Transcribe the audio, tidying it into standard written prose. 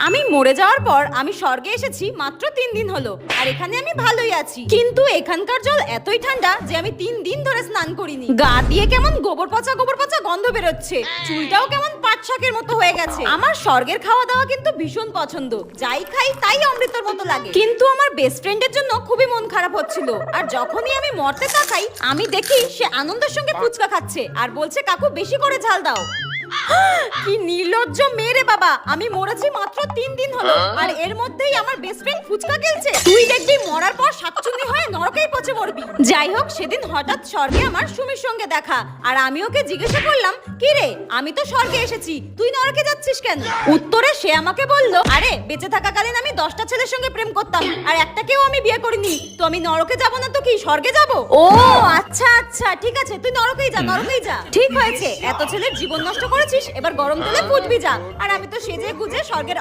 আমি মরে যাওয়ার পর আমি স্বর্গে এসেছি মাত্র 3 দিন হলো, আর এখানে আমি ভালোই আছি। কিন্তু এখানকার জল এতই ঠান্ডা যে আমি 3 দিন ধরে স্নান করিনি। গা দিয়ে কেমন গোবর পচা গন্ধ বেরোচ্ছে, চুলটাও কেমন পাট শাকের মতো হয়ে গেছে। আমার স্বর্গের খাওয়া দাওয়া কিন্তু ভীষণ পছন্দ, যাই খাই তাই অমৃতর মতো লাগে। কিন্তু আমার বেস্ট ফ্রেন্ডের জন্য খুবই মন খারাপ হচ্ছিল, আর যখনই আমি মরতে তাকাই আমি দেখি সে আনন্দের সঙ্গে ফুচকা খাচ্ছে আর বলছে কাকু বেশি করে ঝাল দাও। কি নির্লজ্জ মেয়ে রে বাবা, আমি মরেছি মাত্র 3 দিন হলো আর এর মধ্যেই আমার বেস্ট ফ্রেন্ড ফুচকা খেলছে। তুই দেখবি মরার পর শাকচুন্নি হয়ে নরকেই পচে মরবি। যাই হোক, সেদিন হঠাৎ স্বর্গে আমার সুমির সঙ্গে দেখা, আর আমি ওকে জিজ্ঞাসা করলাম কি রে আমি তো স্বর্গে এসেছি, তুই নরকে যাচ্ছিস কেন? উত্তরে সে আমাকে বলল, আরে বেঁচে থাকাকালীন আমি 10টা ছেলের সঙ্গে প্রেম করতাম আর একটাকেও আমি বিয়ে করিনি, তো আমি নরকে যাব না তো কি স্বর্গে যাব? ও আচ্ছা আচ্ছা, ঠিক আছে তুই নরকেই যা, নরকেই যা। ঠিক হয়েছে, এত ছেলের জীবন নষ্ট করেছিস, এবার গরম তেলে ফুটবি যা। আর আমি তো সেজে গুজে স্বর্গের